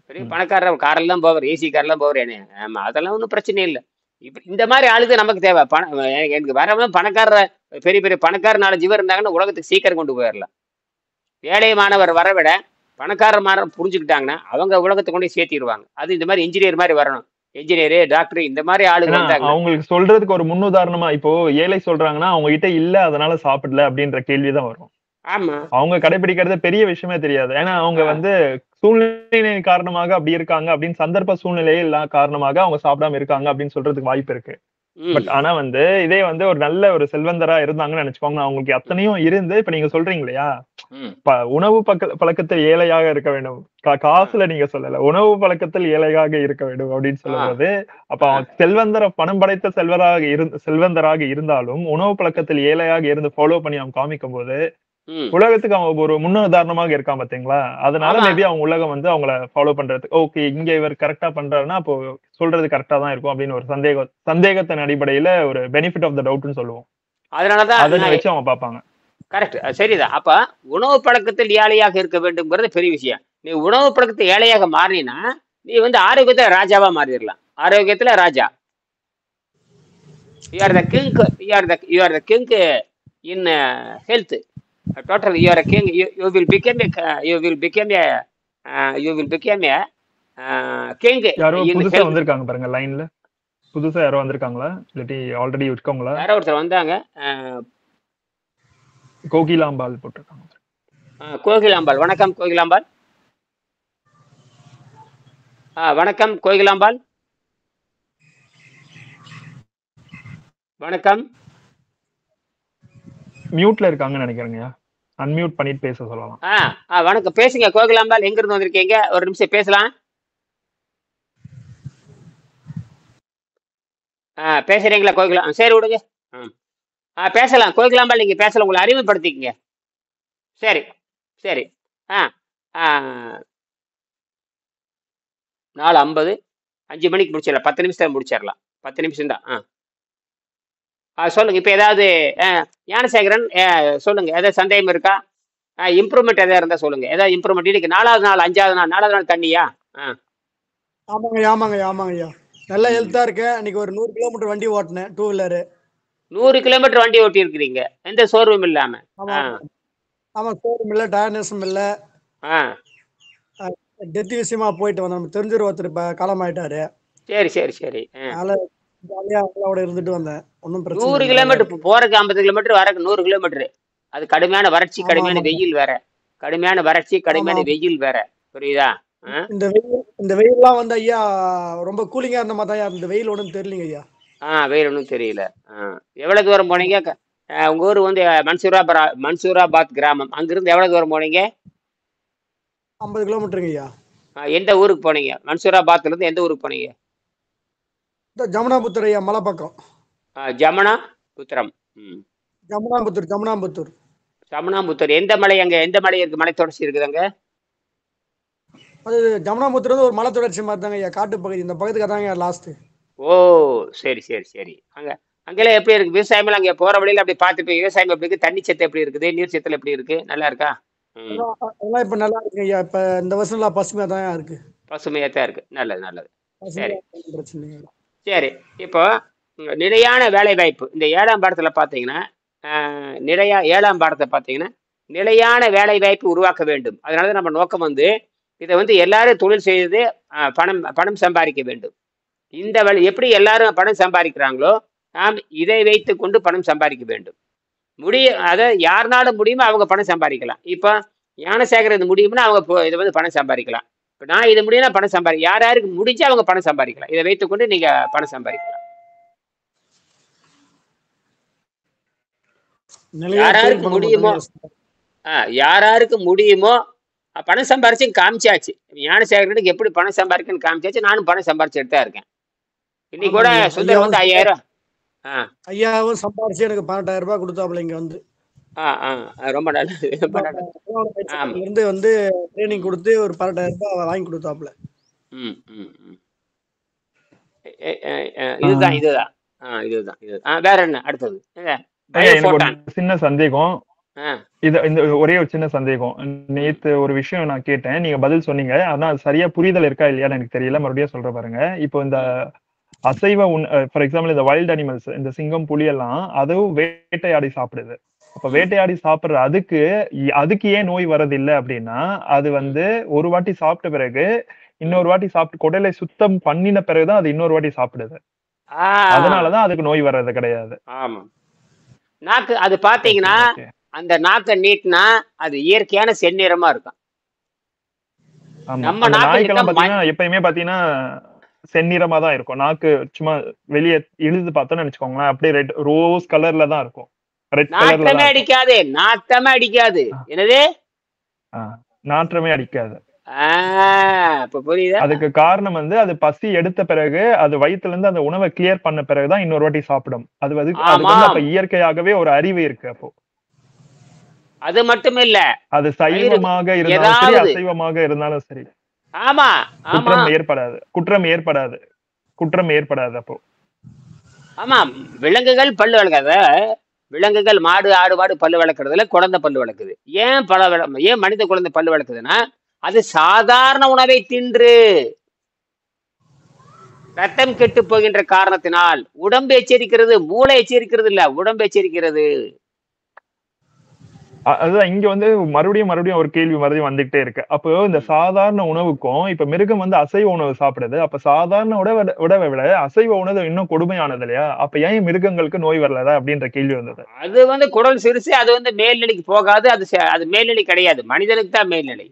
பெரிய பணக்காரர், கார்ல தான் போவார், ஏசி கார்ல தான் போவார். ஆமா, அதெல்லாம் ஒன்றும் பிரச்சனை இல்லை. இப்ப இந்த மாதிரி ஆளுது நமக்கு தேவை. எனக்கு வரவங்க பணக்காரர், பெரிய பெரிய பணக்கார 4 பேர் இருந்தாங்கன்னா உலகத்துக்கு சீக்கிரம் கொண்டு போயிடலாம். ஏழை மாணவர் வர விட பணக்கார மாணவர் புரிஞ்சுக்கிட்டாங்கன்னா அவங்க உலகத்தை கொண்டு சேர்த்திடுவாங்க. அது இந்த மாதிரி இன்ஜினியர் மாதிரி வரணும். இன்ஜினியர், டாக்டர், இந்த மாதிரி ஆளுங்க வந்தாங்க. அவங்களுக்கு சொல்றதுக்கு ஒரு முன்னுதாரணமா, இப்போ ஏழை சொல்றாங்கன்னா அவங்க கிட்ட இல்ல அதனால சாப்பிடல அப்படின்ற கேள்விதான் வரும். ஆமா, அவங்க கடைபிடிக்கிறது பெரிய விஷயமே தெரியாது. ஏன்னா அவங்க சூழ்நிலை காரணமாக அப்படி இருக்காங்க அப்படின்னு, சந்தர்ப்ப சூழ்நிலையே காரணமாக அவங்க சாப்பிடாம இருக்காங்க அப்படின்னு சொல்றதுக்கு வாய்ப்பு இருக்கு. பட் ஆனா இதே ஒரு நல்ல ஒரு செல்வந்தரா இருந்தாங்கன்னு நினைச்சுக்கோங்க. அவங்களுக்கு அத்தனையும் இருந்து, இப்ப நீங்க சொல்றீங்க இல்லையா, உணவு பழக்கத்தில் ஏழையாக இருக்க வேண்டும், காசுல நீங்க சொல்லல, உணவு பழக்கத்தில் ஏழையாக இருக்க வேண்டும் அப்படின்னு சொல்லும்போது, அப்ப அவன் பணம் படைத்த செல்வந்தராக இருந்தாலும் உணவு பழக்கத்தில் ஏழையாக இருந்து ஃபாலோ பண்ணி அவன் காமிக்கும் போது உலகத்துக்கு அவன் ஒரு முன்னுதாரணமாக இருக்கான் பாத்தீங்களா? அதனால மேபி அவங்க உலகம் அவங்கள ஃபாலோ பண்றதுக்கு, ஓகே இங்க இவர் கரெக்டா பண்றாருன்னா அப்போ சொல்றது கரெக்டா தான் இருக்கும் அப்படின்னு ஒரு சந்தேகத்தின் அடிப்படையில ஒரு பெனிஃபிட் ஆஃப் த டவுட்னு சொல்லுவோம். அதனாலதான் அதை வச்சு அவங்க பார்ப்பாங்க. கரெக்ட், சரிதான். அப்ப உணவு பழக்கத்தில் ஏழையாக இருக்க வேண்டும்ங்கிறது பெரிய விஷயம். நீ உணவு பழக்கத்தை ஏழையாக மாறினா நீ ஆரோக்கியத்துல ராஜாவா மாறிடலாம். ஆரோக்கியத்துல ராஜா. You are the king. You are the king in health. Total, you are a king. You will become a king. யாரோ புதுசா வந்திருக்காங்க பாருங்க லைன்ல. புதுசா யாரோ வந்திருக்காங்களா இல்லாட்டி ஆல்ரெடி இருக்கவங்களா? யாரோ ஒருத்தர் வந்தாங்க. கோகிலாம்பாள் போட்டிருக்காங்க. கோகிலாம்பாள், வணக்கம் கோகிலாம்பாள். வணக்கம் கோகிலாம்பாள், வணக்கம். மியூட்ல இருக்காங்கன்னு நினைக்கிறேங்க. அன்மியூட் பண்ணிட்டு பேச சொல்லலாம். வணக்கம், பேசுங்க கோகிலாம்பாள். எங்க இருந்து வந்திருக்கீங்க? ஒரு நிமிஷம் பேசலாம். பேசுறீங்களா கோகிலாம்? சரி விடுங்க. பேசலாம் கோகிலாம்பாள், நீங்க பேசலாம். உங்களை அறிமுகப்படுத்திக்கங்க. சரி சரி. 4:50, 5 மணிக்கு முடிச்சிடலாம். 10 நிமிஷத்துல முடிச்சிடலாம். 10 நிமிஷம் தான். சொல்லுங்க. இப்ப ஏதாவது ஞானசேகரன் சொல்லுங்க, ஏதாவது சந்தேகம் இருக்கா? இம்ப்ரூவ்மெண்ட் எதாவது இருந்தா சொல்லுங்க. ஏதாவது இம்ப்ரூவ்மெண்ட்? இன்னைக்கு 4வது நாள், 5வது நாள், 4வது நாள் தண்ணியா? ஆமாங்க. நல்லா ஹெல்த்தா இருக்கேன். இன்னைக்கு ஒரு 100 கிலோமீட்டர் வண்டி ஓட்டினேன், 2 வீலர். 100 கிலோமீட்டர் வண்டி ஓட்டி இருக்கிறீங்க, எந்த சோர்வும் இல்லாம? ஆமா, சோர்வும் இல்ல, டயர்னஸும் இல்ல. டெத் விஷயமா போயிட்டு வந்தோம். நம்ம தெரிஞ்சவர் ஒருத்தர் காலமாயிட்டாரு. சரி சரி சரி. இருந்துட்டு வந்தேன். ஒன்னும் பிரச்சனை 100 கிலோமீட்டர் போறதுக்கு 50 கிலோமீட்டர், வரக்கு 100 கிலோமீட்டர். அது கடுமையான வறட்சி, கடுமையான வெயில் வேற. கடுமையான வறட்சி, கடுமையான வெயில் வேற. புரியுதா? இந்த வெயில்லாம் ஐயா ரொம்ப கூலிங்கா இருந்த மாதிரி தான். இந்த வெயில் ஒன்றும் தெரியலங்க ஐயா. வெயில் ஒன்றும் தெரியல. எவ்வளவு தூரம் போனீங்க? உங்க ஊர் மன்சூராபாத் கிராமம். அங்கிருந்து எவ்வளவு தூரம் போனீங்க? 50 கிலோமீட்டருங்க ஐயா. எந்த ஊருக்கு போனீங்க? மன்சூராபாத்ல இருந்து எந்த ஊருக்கு போனீங்க? ஜமுனாபுத்தூர் ஐயா, மலை பக்கம். ஜமுனாபுத்திரம். ஜமுனாபுத்தூர் எந்த மலை? அங்க எந்த மலை இருக்கு? மலை தொடர்ச்சி இருக்குது அங்க? அது ஜமுனாபுத்தூர் ஒரு மலை தொடர்ச்சி மாதிரி தாங்க ஐயா, காட்டு பகுதி. இந்த பகுதிக்கு தாங்க லாஸ்ட். ஓ சரி சரி சரி. அங்கெல்லாம் எப்படி இருக்கு விவசாயம்? அங்க போற வழியில அப்படி பார்த்துட்டு விவசாயம் எப்படி இருக்கு? தண்ணி சத்து எப்படி இருக்குது? நீர் சத்துல எப்படி இருக்கு? நல்லா இருக்கா? இப்ப நல்லா இருக்கு ஐயா. இப்ப இந்த வருஷம் எல்லாம் பசுமையா தான் இருக்கு. பசுமையா தான் இருக்கு. நல்லது நல்லது. சரி சரி. இப்போ நிலையான வேலை வாய்ப்பு இந்த 7ஆம் பாடத்துல பாத்தீங்கன்னா, 7ஆம் பாடத்தை பாத்தீங்கன்னா நிலையான வேலை வாய்ப்பு உருவாக்க வேண்டும். அதனால நம்ம நோக்கம் இதை எல்லாரும் தொழில் செய்து பணம் சம்பாதிக்க வேண்டும். இந்த எப்படி எல்லாரும் பணம் சம்பாதிக்கிறாங்களோ நாம் இதை வைத்து கொண்டு பணம் சம்பாதிக்க வேண்டும். அதை யாருனால முடியுமோ அவங்க பணம் சம்பாதிக்கலாம். இப்போ ஞானசேகர் இது முடியும்னா அவங்க இதை வந்து பணம் சம்பாதிக்கலாம். இப்போ நான் இது முடியும்னா பணம் யார் யாருக்கு முடிஞ்சு அவங்க பணம் சம்பாதிக்கலாம். இதை வைத்துக்கொண்டு நீங்க பணம் சம்பாதிக்கலாம். யாராருக்கு முடியுமோ யாராருக்கு முடியுமோ பணம் சம்பாரிச்சு காமிச்சாச்சு. ஞானசேகரனுக்கு எப்படி பணம் சம்பாதிக்குன்னு காமிச்சாச்சு. நானும் பணம் சம்பாரிச்சுட்டு தான் இருக்கேன். இன்னைக்கு கூட சுந்தரம் வந்து 5000 ஐயாவும் சம்பாரிச்சு எனக்கு 12,000 ரூபாய் கொடுத்தாப்புல இங்க வந்து. ரொம்ப நல்லது. இருந்து வந்து ட்ரைனிங் கொடுத்து ஒரு 12,000 ரூபாய் வாங்கி கொடுத்தாப்புல. இதுதான் இதுதான் இதுதான் வேற என்ன அடுத்தது? சின்ன சந்தேகம். இந்த ஒரே ஒரு சின்ன சந்தேகம். நேத்து ஒரு விஷயம் நான் கேட்டேன், நீங்க பதில் சொன்னீங்க. ஆனா சரியா புரிதல் இருக்கா இல்லையான்னு எனக்கு தெரியல. மறுபடியும் சொல்ற பாருங்க. இப்போ இந்த அசைவ ஃபார் எக்ஸாம்பிள் இந்த வைல்ட் அனிமல்ஸ், இந்த சிங்கம், புலி எல்லாம் அதுவும் வேட்டையாடி சாப்பிடுது. அப்ப வேட்டையாடி சாப்பிடுற அதுக்கு ஏன் நோய் வர்றது இல்லை அப்படின்னா, அது வந்து ஒரு வாட்டி சாப்பிட்ட பிறகு இன்னொரு வாட்டி சாப்பிட்டு குடலை சுத்தம் பண்ணின பிறகுதான் அது இன்னொரு வாட்டி சாப்பிடுது. அதனாலதான் அதுக்கு நோய் வர்றது கிடையாது. ஆமா, நாக்கு அது பாத்தீங்கன்னா அந்த நாக்கை நீட்டினா அது இயற்கையான செந்நிறமா இருக்கும். நம்ம நாய்க்கெல்லாம் பாத்தீங்கன்னா எப்பயுமே பாத்தீங்கன்னா செந்நிறமா தான் இருக்கும். நாக்கு சும்மா வெளியே இழுது பார்த்தோம்னு நினைச்சுக்கோங்களேன், அப்படியே ரெட் ரோஸ் கலர்ல தான் இருக்கும். நாற்றமே அடிக்காது. நாற்றமே அடிக்காது. என்னது? நாற்றமே அடிக்காது. புரியுதா? அதுக்கு காரணம் வந்து அது பசி எடுத்த பிறகு அது வயிற்றுல இருந்து அந்த உணவை கிளியர் பண்ண பிறகுதான் இன்னொரு வாட்டி சாப்பிடும். அது அப்ப இயற்கையாகவே ஒரு அறிவு இருக்கு. அப்போ அது மட்டும் இல்ல, அது சைவமாக இருந்தாலும் சரி அசைவமாக இருந்தாலும் சரி ஆமா குற்றம் ஏற்படாது. அப்போ ஆமா, விலங்குகள் பல்லு வளர்க்காத. விலங்குகள் மாடு, ஆடு, மாடு பல்லு வளர்க்கறதுல குழந்தை பல்லு வளர்க்குது. ஏன் மனித குழந்தை பல்லு வளர்க்குதுன்னா, அது சாதாரண உணவை தின்று ரத்தம் கெட்டு போகின்ற காரணத்தினால் உடம்பு எச்சரிக்கிறது. மூளை எச்சரிக்கிறது இல்ல, உடம்பு எச்சரிக்கிறது. அதுதான் இங்க வந்து மறுபடியும் ஒரு கேள்வி மறுபடியும் வந்துகிட்டே இருக்கு. அப்போ இந்த சாதாரண உணவுக்கும் இப்ப மிருகம் வந்து அசைவ உணவு சாப்பிடுது. அப்ப சாதாரண உணவை விட அசைவ உணவு இன்னும் கொடுமையானது இல்லையா? அப்ப ஏன் மிருகங்களுக்கு நோய் வரலதா அப்படின்ற கேள்வி வந்தது. அது வந்து குடல் சிறுசு, அது வந்து மேல்நிலைக்கு போகாது. அது மேல்நிலை கிடையாது, மனிதனுக்கு தான் மேல்நிலை.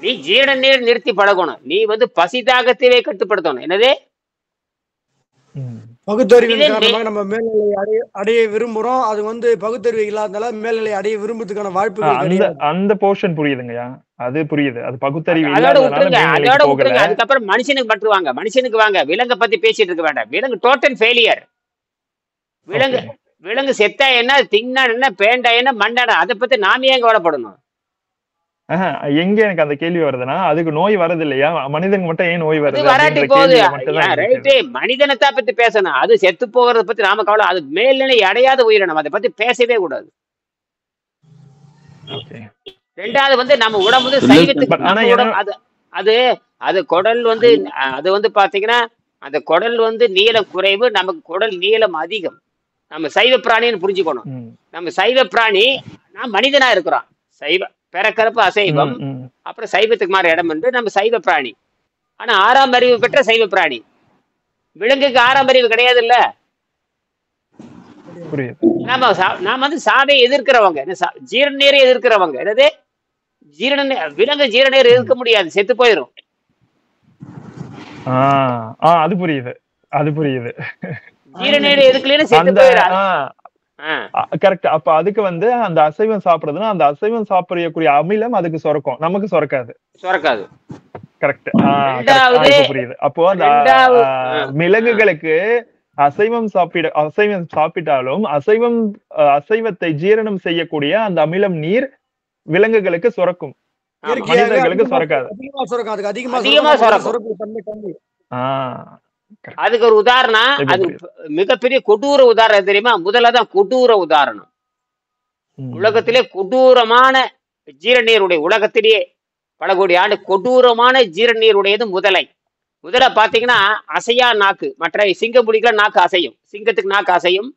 நீ ஜீரண நீர் நிறுத்தி பழகணும். நீ வந்து பசி தாகத்தையே கட்டுப்படுத்தணும். என்னது? பகுத்தறிவின் காரணமாக நம்ம மேல்நிலை அடைய விரும்புறோம். அது வந்து பகுத்தறிவு இல்லாதனால மேல்நிலை அடைய விரும்புறதுக்கான வாய்ப்புகள் அந்த போர்ஷன் புரியுதுங்கய்யா, அது புரியுது. அது பகுத்தறிவு அதோட விட்டுருங்க. அதுக்கப்புறம் மனுஷனுக்கு பற்றுவாங்க. மனுஷனுக்கு வாங்க, விலங்கை பத்தி பேசிட்டு இருக்க வேண்டாம். விலங்கு டோட்டல் ஃபெயிலியர். விலங்கு செத்தா என்ன, தின்னா என்ன, பேண்டா என்ன, மண்டானா, அதை பத்தி நாம ஏன் கவலைப்படணும்? எங்க எனக்கு அந்த கேள்வி வருதுன்னா, அதுக்கு நோய் வரது இல்லையா? மனிதனுக்கு மட்டும் ஏன் நோய் வருது? வராட்டி போகுது. ரைட்டு, மனிதனத்தை பத்தி பேசணும். அது செத்து போகிறத பத்தி நாம கவலை. அது மேல்நிலை அடையாத உயிரினம், அதை பத்தி பேசவே கூடாது. ரெண்டாவது வந்து நம்ம உடம்பு வந்து சைவத்துக்கு அது குடல் வந்து அது வந்து பாத்தீங்கன்னா அந்த குடல் வந்து நீளம் குறைவு, நமக்கு குடல் நீளம் அதிகம். நம்ம சைவ பிராணின்னு புரிஞ்சுக்கணும். நம்ம சைவ பிராணி, நான் மனிதனா இருக்கிறோம். சைவ பிறக்கறப்பு அசைவம், அப்புறம் சைவத்துக்கு மாற இடம் என்று நம்ம சைவ பிராணி. ஆனா 6ஆம் அறிவு பெற்ற சைவ பிராணி. விலங்குக்கு 6ஆம் அறிவு கிடையாது இல்ல. நாம வந்து சாவை எதிர்க்கிறவங்க, ஜீரண நீரை எதிர்க்கிறவங்க. என்னது? விலங்கு ஜீரண நீர் எதிர்க்க முடியாது, செத்து போயிடும். அது புரியுது. ஜீரண நீரை எதிர்க்கலன்னு செத்து போயிடும். கரெக்ட். அப்ப அதுக்கு வந்து அந்த அசைவம் சாப்பிடுறதுன்னா அந்த அசைவம் சாப்பிடக்கூடிய அமிலம் அதுக்கு சுரக்கும், நமக்கு சுரக்காது. கரெக்ட். புரியுது. அப்போ அந்த விலங்குகளுக்கு அசைவம் சாப்பிட்டாலும் அசைவத்தை ஜீரணம் செய்யக்கூடிய அந்த அமிலம் நீர் விலங்குகளுக்கு சுரக்கும், மனிதர்களுக்கு சுரக்காது. அதுக்கு ஒரு உதாரணம், அது மிகப்பெரிய கொடூர உதாரணம் தெரியுமா? முதல்லதான் கொடூர உதாரணம். உலகத்திலே கொடூரமான ஜீரநீருடைய, உலகத்திலேயே பல கோடி ஆண்டு கொடூரமான ஜீரநீருடையது முதலை. முதலை பாத்தீங்கன்னா அசையா நாக்கு. மற்ற சிங்கம், புலிக்கெல்லாம் நாக்கு அசையும். சிங்கத்துக்கு நாக்கு அசையும்,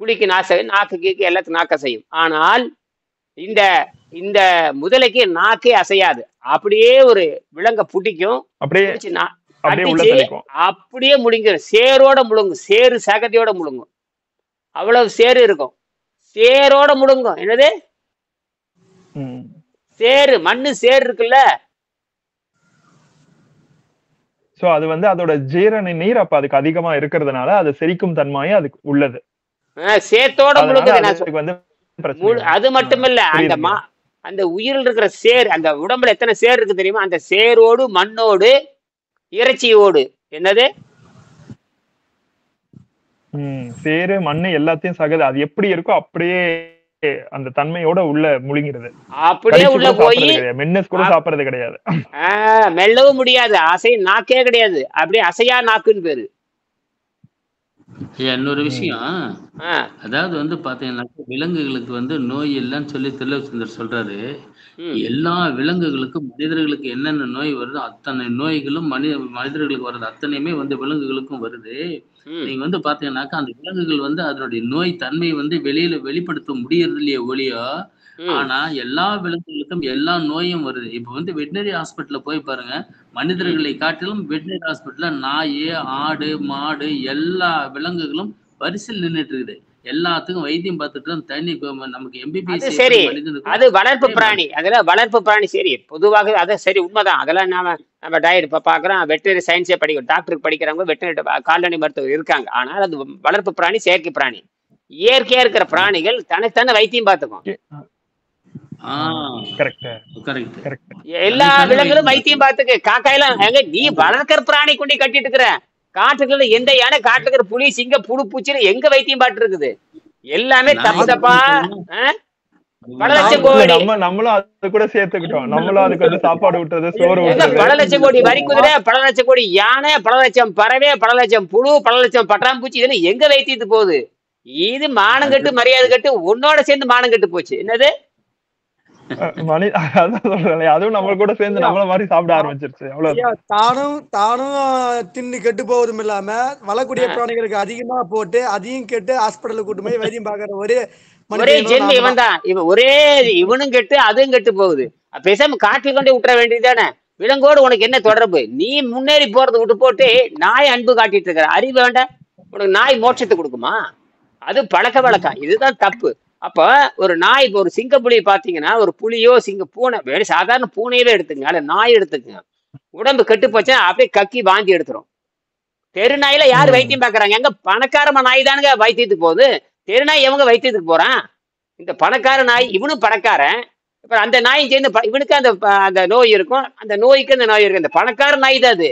புலிக்கு நாக்கு கீக்கு எல்லாத்துக்கும் நாக்கு அசையும். ஆனால் இந்த முதலைக்கு நாக்கே அசையாது. அப்படியே ஒரு விலங்க பிடிக்கும், அப்படியே முழுங்கும், சேரோட முழுங்கும், சேரு சகதியோட முழுங்கும். அவ்வளவு சேரு இருக்கும், சேரோட முழுங்கும். என்னது சேரு, மண்ணு சேரு இருக்குல்ல. சோ அது வந்து அதோட ஜீரண நீர் அப்ப அதுக்கு அதிகமா இருக்கிறதுனால அது செரிக்கும் தன்மையும் அதுக்கு உள்ளது. சேத்தோட முழுங்குது. அது நான் மட்டுமில்ல, அந்த உயிரில் இருக்கிற சேர், அந்த உடம்புல எத்தனை சேர் இருக்கு தெரியுமா? அந்த சேரோடு மண்ணோடு இறைச்சியோடு என்னது சேரு மண்ணு எல்லாத்தையும் சகது அது எப்படி இருக்கோ அப்படியே அந்த தன்மையோட உள்ள முழுங்கிறது. அப்படியே உள்ள போய் மென்னஸ் கூட சாப்பிடுறது கிடையாது. மெல்லவும் முடியாது, அசை நாக்கே கிடையாது, அப்படியே அசையா நாக்குன்னு பேரு. இன்னொரு விஷயம், அதாவது வந்து பாத்தீங்கன்னாக்க விலங்குகளுக்கு வந்து நோய் இல்லைன்னு சொல்லி திருலோகச்சந்தர் சொல்றாரு. எல்லா விலங்குகளுக்கும் மனிதர்களுக்கு என்னென்ன நோய் வருதோ அத்தனை நோய்களும் மனிதர்களுக்கு வர்றது அத்தனையுமே வந்து விலங்குகளுக்கும் வருது. நீங்க வந்து பாத்தீங்கன்னாக்கா அந்த விலங்குகள் வந்து அதனுடைய நோய் தன்மை வந்து வெளிப்படுத்த முடியறது இல்லையே ஒழியோ, ஆனா எல்லா விலங்குகளுக்கும் எல்லா நோயும் வருது. இப்ப வந்து வெட்டினரி ஹாஸ்பிட்டல்ல போய் பாருங்க, மனிதர்களை காட்டிலும் வெட்டினரி ஹாஸ்பிட்டல்ல நாய், ஆடு, மாடு எல்லா விலங்குகளும் வரிசையில் நின்றுட்டு இருக்குது. எல்லாத்துக்கும் வைத்தியம் பார்த்துட்டு தனி நமக்கு எம்பிபிஎஸ். சரி, அது வளர்ப்பு பிராணி, அதெல்லாம் வளர்ப்பு பிராணி. சரி, பொதுவாக அதை சரி உண்மைதான். அதெல்லாம் நம்ம டயட் இப்ப பாக்குறோம், வெட்டரி சயின்ஸே படிக்கிறோம், டாக்டருக்கு படிக்கிறவங்க வெட்டரி கால்நடை மருத்துவர் இருக்காங்க. ஆனால் அது வளர்ப்பு பிராணி, செயற்கை பிராணி. இயற்கையா இருக்கிற பிராணிகள் தனக்குத்தானே வைத்தியம் பார்த்துக்கும். எல்லா விலங்குகளும் வைத்தியம் பார்த்துக்கு. காக்காயெல்லாம் எங்க நீ வளர்க்கிற பிராணி கொண்டு கட்டிட்டு இருக்கிற காட்டுக்குள்ள எந்த யானை, காட்டுல இருக்கிற புலி, சிங்க, புழு, பூச்சில எங்க வைத்தியம் பாட்டு இருக்குது? எல்லாமே தப்பு தப்பா. பல லட்சம் கோடி நம்மளும் அது கூட சேர்த்துக்கிட்டோம். நம்மளும் அதுக்கு வந்து சாப்பாடு விட்டுறது, சோறு விட்டுறது. பல லட்சம் கோடி வரி குதிரை, பல லட்சம் கோடி யானை, பல லட்சம் பறவை, பல லட்சம் புழு, பல லட்சம் பட்டாம்பூச்சி, இதெல்லாம் எங்க வைத்தியத்து போகுது? இது மானம் கட்டு மரியாதை கட்டு உன்னோட சேர்ந்து மானம் கட்டு போச்சு. என்னது அதுவும் நம்ம கூட சேர்ந்து நம்மள மாதிரி சாப்பிட ஆரம்பிச்சிருச்சு. தானும் தின்னு கெட்டு போவதும் இல்லாம வளக்கூடிய பிராணிகளுக்கு அதிகமா போட்டு அதையும் கெட்டு ஹாஸ்பிட்டலுக்கு கூட்டு போய் வைத்தியம் பாக்குற ஒரே ஜென்ம இவன் தான். இவன் ஒரே இவனும் கெட்டு அதுவும் கெட்டு போகுது. பேசாம காட்டில் கொண்டு விட்டுற வேண்டியதுதானே? விலங்கோடு உனக்கு என்ன தொடர்பு? நீ முன்னேறி போறது விட்டு போட்டு நாய் அன்பு காட்டிட்டு இருக்கிற. அறிவு வேண்டாம் உனக்கு? நாய் மோட்சத்தை கொடுக்குமா? அது பழக்க வழக்கம். இதுதான் தப்பு. அப்ப ஒரு நாய், இப்போ ஒரு சிங்க புலியை பாத்தீங்கன்னா, ஒரு புலியோ பூனை, வேற சாதாரண பூனையவே எடுத்துங்க, அல்ல நாய் எடுத்துக்கங்க, உடம்பு கெட்டு போச்சா அப்படியே கக்கி வாந்தி எடுத்துரும். தெருநாயில யாரு வைத்தியம் பாக்குறாங்க? எங்க பணக்காரமா நாய் தானுங்க வைத்தியத்துக்கு போகுது. தெருநாய் எவங்க வைத்தியத்துக்கு போறான்? இந்த பணக்கார நாய். இவனும் பணக்காரன். இப்ப அந்த நாயும் சேர்ந்து இவனுக்கு அந்த நோய் இருக்கும், அந்த நோய்க்கு அந்த நோய் இருக்கும். இந்த பணக்கார நாய் தான் அது.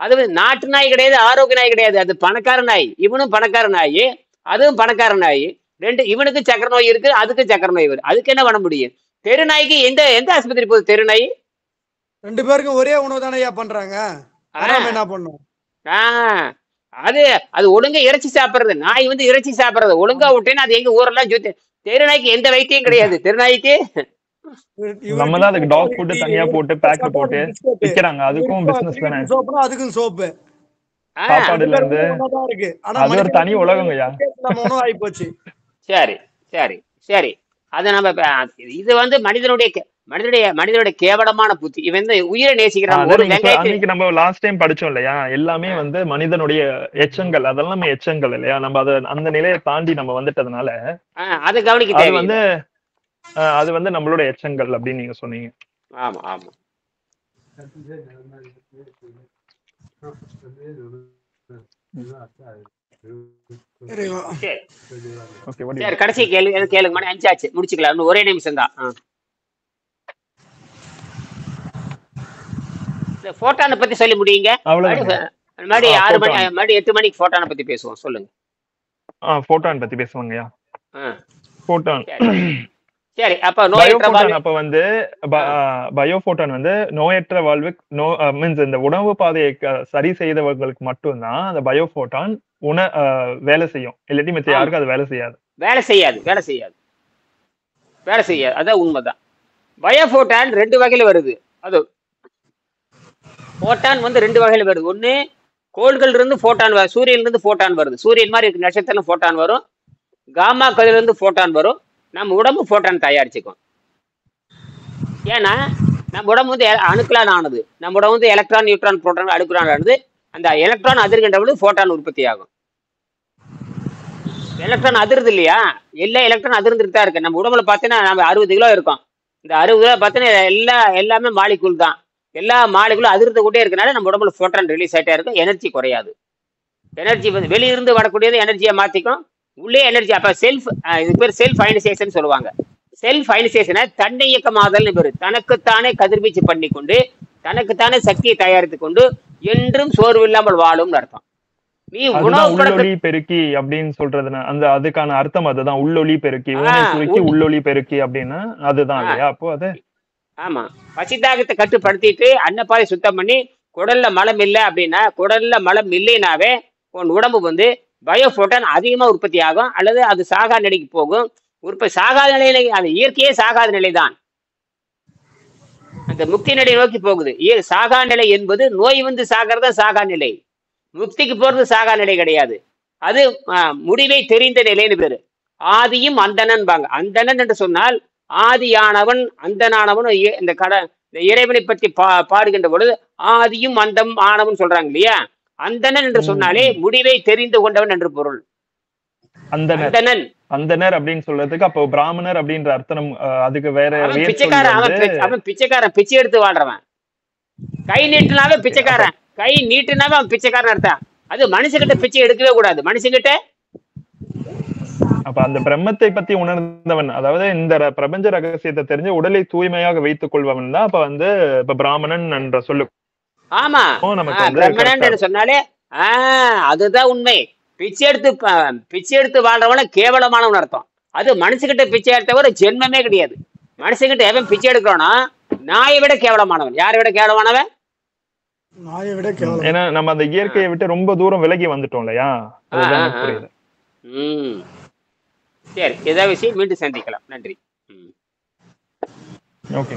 அது நாட்டு நாய் கிடையாது, ஆரோக்கிய நாய் கிடையாது. அது பணக்கார நாய். இவனும் பணக்கார நாய், அதுவும் பணக்கார நாய். ரெண்டு, இவனுக்கு சக்கர நோய் இருக்கு, அதுக்கு சக்கர நோய் வருது. அதுக்கு என்ன பண்ண முடியும்? தெருநாய்க்கு எந்த ஆஸ்பத்திரி போகுது? தெருநாய் ரெண்டு பேருக்கும் ஒரே உணவு தானே பண்றாங்க. என்ன பண்ணும்? அது ஒழுங்கா இறைச்சி சாப்பிடுறது. நாய் வந்து இறைச்சி சாப்பிடுறது ஒழுங்கா விட்டேன்னு அது எங்க ஊரெல்லாம் சுத்தி. தெருநாய்க்கு எந்த வைத்தியம் கிடையாது. தெருநாய்க்கு நம்ம தான் அதுக்கு டாக் ஃபுட் தனியா போட்டு பேக் போட்டு விக்கிறாங்க. அதுக்கும் பிசினஸ் தானே. அதுக்கும் சோப்பு சாப்பாடுல இருந்து அது ஒரு தனி உலகங்கய்யா. சரி சரி சரி. அது நம்ம இது வந்து மனிதனுடைய கேவலமான புத்தி. இவன் உயிரை நேசிக்கிறான். அன்னைக்கு நம்ம லாஸ்ட் டைம் படிச்சோம் இல்லையா, எல்லாமே வந்து மனிதனுடைய எச்சங்கள், அதெல்லாம் எச்சங்கள் இல்லையா. நம்ம அந்த நிலையை தாண்டி நம்ம வந்துட்டதுனால அதை கவனிக்க அது வந்து நம்மளோட எச்சங்கள் அப்படின்னு நீங்க சொன்னீங்க. ஆமா ஆமா. சரி, கடைசி கேள்வி கேளுங்க. மணி 5 ஆச்சு, முடிச்சுக்கலாம். ஒரே நிமிஷம் தான். போட்டானை பத்தி சொல்லி முடியுங்க. மறுபடி 6 மணி, மறுபடி 8 மணிக்கு போட்டானை பத்தி பேசுவோம். சொல்லுங்க. போட்டான் பத்தி பேசுவாங்கய்யா. போட்டான் சரி. அப்ப அப்ப வந்து பயோபோட்டான் வந்து நோயற்ற வாழ்வு மீன்ஸ் இந்த உணவு பாதையை சரி செய்தவர்களுக்கு மட்டும்தான் அந்த பயோபோட்டான் வேலை செய்யும். இல்லாட்டி மத்த யாருக்கும் அது வேலை செய்யாது. அதான் உண்மைதான். பயோபோட்டான் 2 வகையில வருது. அது போட்டான் வந்து 2 வகையில வருது. ஒண்ணு, கோள்கள் இருந்து போட்டான் வருது, சூரியன்ல இருந்து போட்டான் வருது. சூரியன் மாதிரி இருக்கு நட்சத்திரம் போட்டான் வரும். காமா கதிரில இருந்து போட்டான் வரும். நம்ம உடம்பு போட்டான் தயாரிச்சுக்கும். ஏன்னா நம்ம உடம்பு வந்து அணுக்களால் ஆனது. நம்ம உடம்பு வந்து எலக்ட்ரான், நியூட்ரான், புரோட்டான், அடுக்குறான் ஆனது. அந்த எலக்ட்ரான் அதிர்கின்ற பொழுது போட்டான் உற்பத்தி ஆகும். எலக்ட்ரான் அதிருது இல்லையா? எல்லா எலக்ட்ரான் அதிர்ந்துட்டு தான் இருக்கு. நம்ம உடம்புல பார்த்தீங்கன்னா நம்ம 60 கிலோ இருக்கோம். இந்த 60 கிலோ பார்த்தீங்கன்னா எல்லாமே மாலிகுல் தான். எல்லா மாலிகுலும் அதிர்ந்து கொண்டே இருக்கனால நம்ம உடம்புல புரோட்டான் ரிலீஸ் ஆகிட்டே இருக்கும். எனர்ஜி குறையாது. எனர்ஜி வந்து வெளியிருந்து வரக்கூடியது எனர்ஜியை மாற்றிக்கும். உள்ளே எனர்ஜி அப்போ இது பேர் செல்ஃப் அயனைசேஷன் சொல்லுவாங்க. செல்ஃப் அயனைசேஷனை தன்னை இயக்கமாதல் பேர். தனக்குத்தானே கதிர்வீச்சு பண்ணி கொண்டு தனக்குத்தானே சக்தியை தயாரித்து கொண்டு என்றும் சோர்வு இல்லாமல் வாழும்னு அர்த்தம். நீ உணவு உள்ளொளி பெருக்கி அப்படின்னு சொல்றதுன்னா அதுக்கான அர்த்தம் அதுதான். உள்ளொளி பெருக்கி, சுருக்கி உள்ளொளி பெருக்கி அப்படின்னா அதுதான் இல்லையா? அப்போ அது ஆமா, பசிதாகத்தை கட்டுப்படுத்திட்டு அன்னப்பாதை சுத்தம் பண்ணி குடல்ல மலம் இல்லை அப்படின்னா, குடல்ல மலம் இல்லைனாவே உன் உடம்பு வந்து பயோபுரோட்டான் அதிகமா உற்பத்தி ஆகும், அல்லது அது சாகா நிலைக்கு போகும். சாகாத நிலையில அது இயற்கையே சாகாத நிலைதான். அந்த முக்தி நிலை நோக்கி போகுது. சாகா நிலை என்பது நோய் வந்து சாகிறதா சாகா நிலை. முக்திக்கு போறது சாகா நிலை கிடையாது. அது முடிவை தெரிந்த நிலைன்னு பேரு. ஆதியும் அந்தனன்பாங்க. அந்தணன் என்று சொன்னால் ஆதியானவன் அந்தனானவன். இந்த இறைவனை பற்றி பாடுகின்ற பொழுது ஆதியும் அந்தம் ஆனவன் சொல்றாங்க இல்லையா? அந்தணன் என்று சொன்னாலே முடிவை தெரிந்து கொண்டவன் என்று பொருள். அந்தணன் அந்தனர் அப்படின்னு சொல்றதுக்கு அப்போ பிராமணர் அப்படின்ற அர்த்தம். அதுக்கு வேற பிச்சைக்காரன். அவன் பிச்சைக்காரன், பிச்சை எடுத்து வாழ்றவன். கை நீட்டுனாவே பிச்சைக்காரன், கை நீட்டுனாவே அவன் பிச்சைக்காரன் அர்த்தம். அது மனுஷங்கிட்ட பிச்சை எடுக்கவே கூடாது. மனுஷங்கிட்ட அப்ப அந்த பிரம்மத்தை பத்தி உணர்ந்தவன், அதாவது இந்த பிரபஞ்ச ரகசியத்தை தெரிஞ்சு உடலை தூய்மையாக வைத்துக் கொள்பவன் தான் அப்ப வந்து இப்ப பிராமணன் என்ற சொல்லு. ஆமா, பிராமணன் சொன்னாலே அதுதான் உண்மை. பிச்சை எடுத்து வாழ்றவன கேவலமானவன் அர்த்தம். அது மனுஷங்கிட்ட பிச்சை எடுத்தவர ஜென்மமே கிடையாது. மனுஷங்கிட்ட எவன் பிச்சை எடுக்கிறானோ நாயை விட கேவலமானவன். யாரை விட கேவலமானவன்? நாயை விட கேவலம். ஏன்னா நம்ம அந்த இயற்கையை விட்டு ரொம்ப தூரம் விலகி வந்துட்டோம் இல்லையா? சரி, ஏதாவது விஷயம் மீண்டும் சந்திக்கலாம். நன்றி. ஓகே.